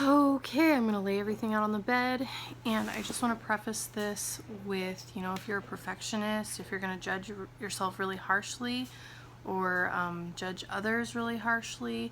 Okay, I'm gonna lay everything out on the bed, and I just want to preface this with, if you're a perfectionist, if you're gonna judge yourself really harshly, or judge others really harshly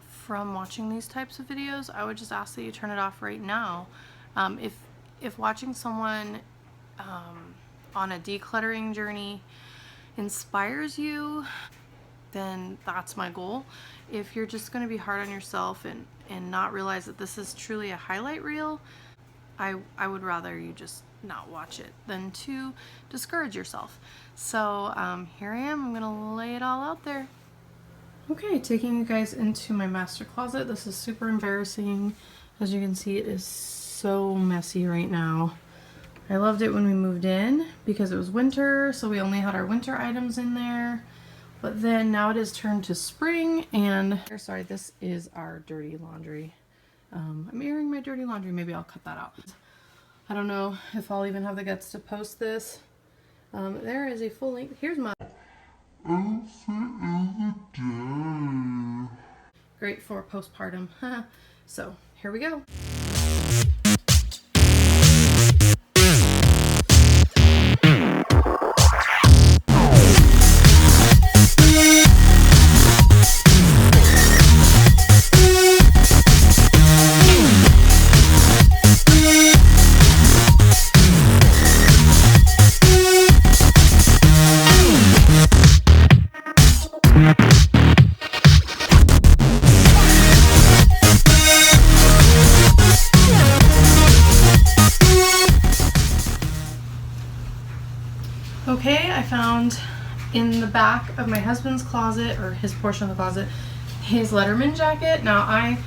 from watching these types of videos, I would just ask that you turn it off right now. If watching someone on a decluttering journey inspires you, then that's my goal. If you're just going to be hard on yourself and not realize that this is truly a highlight reel, I would rather you just not watch it than to discourage yourself. So here I am. I'm going to lay it all out there. Okay, taking you guys into my master closet. This is super embarrassing. As you can see, it is so messy right now. I loved it when we moved in because it was winter, so we only had our winter items in there. But then now it is turned to spring, and sorry, this is our dirty laundry. I'm airing my dirty laundry. Maybe I'll cut that out. I don't know if I'll even have the guts to post this. There is a full length. Here's my great for postpartum. So here we go. Okay, I found in the back of my husband's closet, or his portion of the closet, his Letterman jacket. Now, I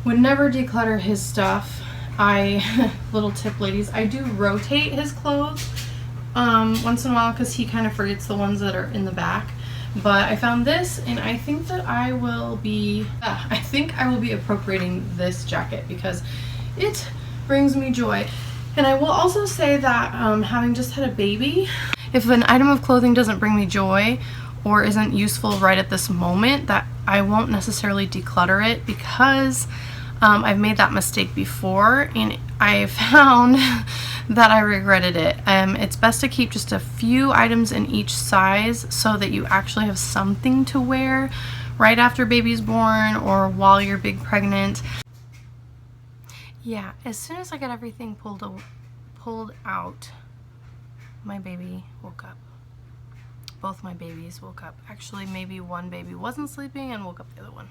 would never declutter his stuff. Little tip, ladies, I do rotate his clothes once in a while because he kind of forgets the ones that are in the back. But I found this, and I think that I will be appropriating this jacket because it brings me joy. And I will also say that having just had a baby, if an item of clothing doesn't bring me joy or isn't useful right at this moment, that I won't necessarily declutter it because I've made that mistake before, and I found that I regretted it. It's best to keep just a few items in each size so that you actually have something to wear right after baby's born or while you're big pregnant. Yeah, as soon as I got everything pulled out, my baby woke up. Both my babies woke up. Actually, maybe one baby wasn't sleeping and woke up the other one.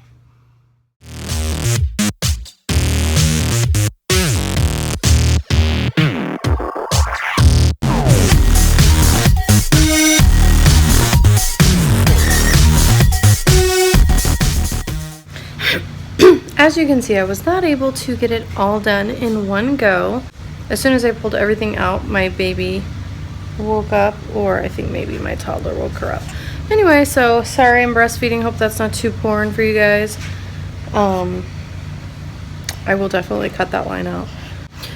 As you can see, I was not able to get it all done in one go. As soon as I pulled everything out, my baby woke up, or I think maybe my toddler woke her up. Anyway, so sorry I'm breastfeeding. Hope that's not too porn for you guys. I will definitely cut that line out.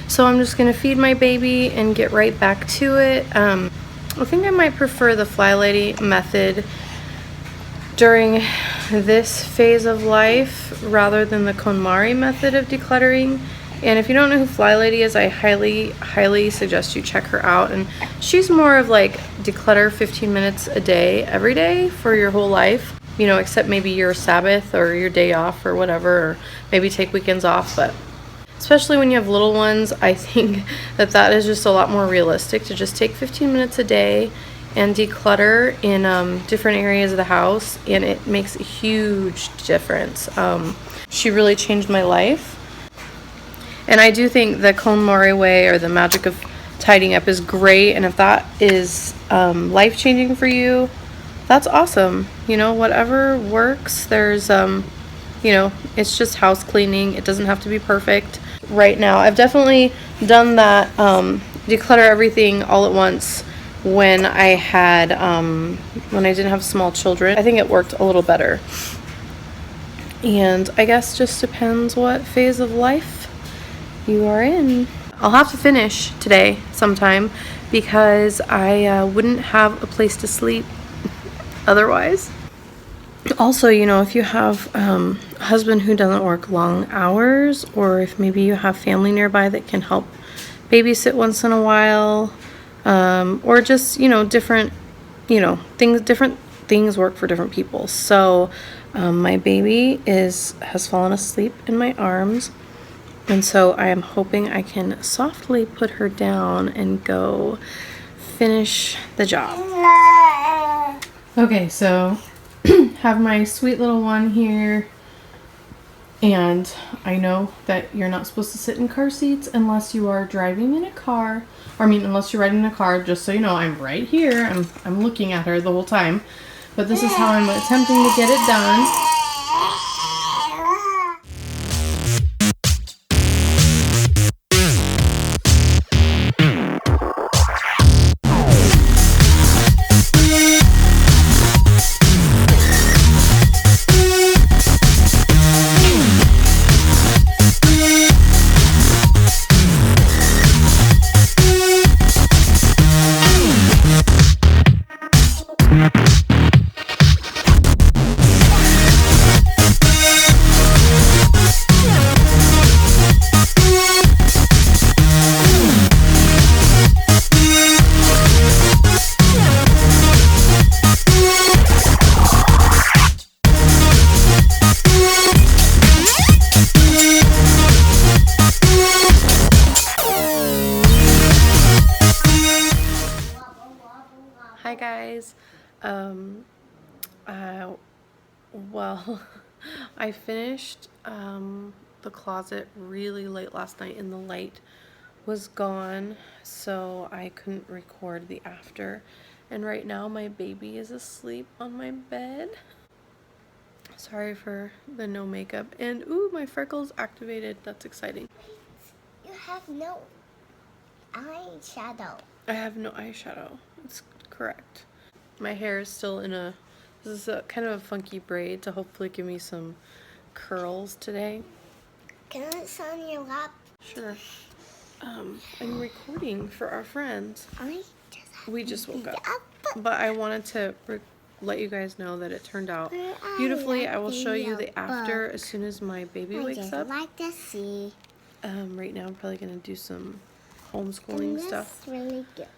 So I'm just gonna feed my baby and get right back to it. I think I might prefer the FlyLady method during this phase of life rather than the Kon Mari method of decluttering. And if you don't know who FlyLady is, I highly suggest you check her out. And she's more of like declutter 15 minutes a day every day for your whole life, except maybe your Sabbath or your day off or whatever, or maybe take weekends off. But especially when you have little ones, I think that is just a lot more realistic to just take 15 minutes a day and declutter in different areas of the house, and it makes a huge difference. She really changed my life. And I do think the Kon Mari way, or the magic of tidying up, is great. And if that is life-changing for you, that's awesome. Whatever works. There's, it's just house cleaning. It doesn't have to be perfect. Right now, I've definitely done that, declutter everything all at once when I had, when I didn't have small children. I think it worked a little better. And I guess just depends what phase of life you are in. I'll have to finish today sometime because I wouldn't have a place to sleep otherwise. Also, if you have husband who doesn't work long hours, or if maybe you have family nearby that can help babysit once in a while, or just, different, different things work for different people. So my baby has fallen asleep in my arms, and so I am hoping I can softly put her down and go finish the job. Okay, so have my sweet little one here, and I know that you're not supposed to sit in car seats unless you are driving in a car. Unless you're riding in a car. Just so you know, I'm right here. I'm looking at her the whole time. But this is how I'm attempting to get it done. Hi guys. Well, I finished the closet really late last night and the light was gone, so I couldn't record the after. And right now my baby is asleep on my bed. Sorry for the no makeup. And ooh, my freckles activated. That's exciting. You have no eyeshadow. I have no eyeshadow. It's correct. My hair is still this is a kind of a funky braid to hopefully give me some curls today. Can I sit on your lap? Sure. I'm recording for our friends. We just woke up. But I wanted to let you guys know that it turned out beautifully. I will show you the after as soon as my baby wakes up. I like to see. Right now I'm probably going to do some homeschooling stuff. Really good.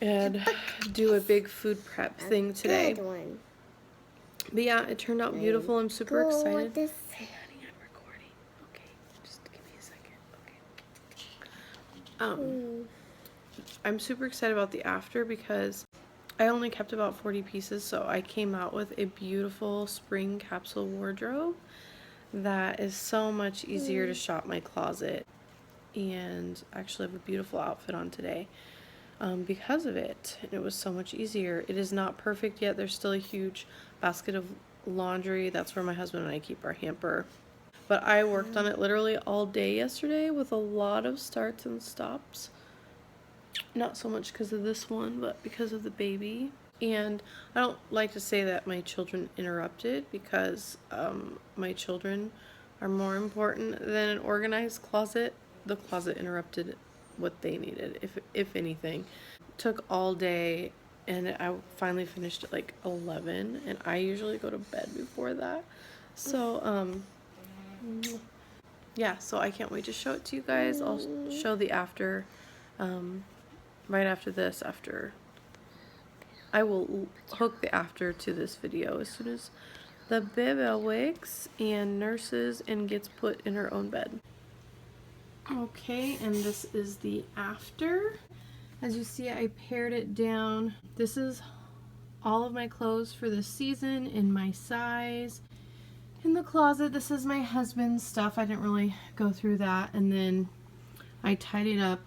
And do a big food prep thing today. Good one. But yeah, it turned out beautiful. I'm super excited. This. Hey honey, I'm recording. Okay, just give me a second. Okay. I'm super excited about the after because I only kept about 40 pieces, so I came out with a beautiful spring capsule wardrobe that is so much easier to shop my closet, and actually have a beautiful outfit on today because of it. It was so much easier. It is not perfect yet. There's still a huge basket of laundry. That's where my husband and I keep our hamper. But I worked on it literally all day yesterday with a lot of starts and stops. Not so much because of this one, but because of the baby. And I don't like to say that my children interrupted, because my children are more important than an organized closet. The closet interrupted what they needed, if anything. It took all day, and I finally finished at like 11, and I usually go to bed before that. So yeah, so I can't wait to show it to you guys. I'll show the after right after this. I will hook the after to this video as soon as the baby wakes and nurses and gets put in her own bed. Okay, and this is the after. As you see, I pared it down. This is all of my clothes for this season in my size. In the closet, this is my husband's stuff. I didn't really go through that. And then I tidied up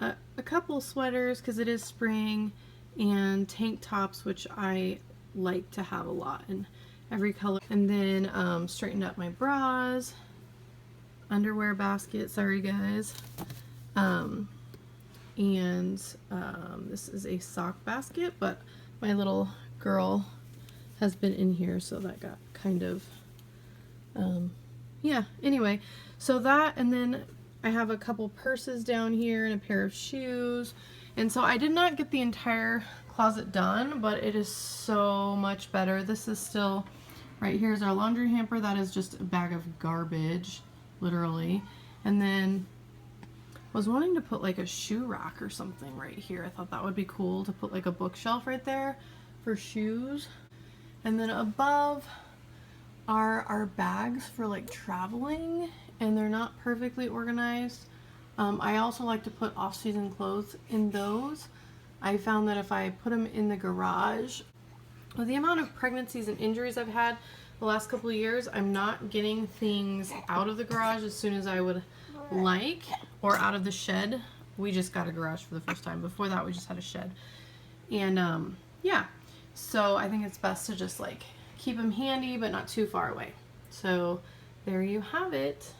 a couple sweaters because it is spring, and tank tops, which I like to have a lot in every color. And then straightened up my bras, underwear basket, sorry guys. This is a sock basket, but my little girl has been in here, so that got kind of, yeah, anyway. So that, and then I have a couple purses down here and a pair of shoes. And so I did not get the entire closet done, but it is so much better. This is still Right here is our laundry hamper. That is just a bag of garbage, literally. And then I was wanting to put like a shoe rack or something right here. I thought that would be cool to put like a bookshelf right there for shoes. And then above are our bags for like traveling, and they're not perfectly organized. I also like to put off-season clothes in those. I found that if I put them in the garage, with the amount of pregnancies and injuries I've had the last couple of years, I'm not getting things out of the garage as soon as I would like, or out of the shed. We just got a garage for the first time. Before that, we just had a shed. And yeah, so I think it's best to just like keep them handy but not too far away. So there you have it.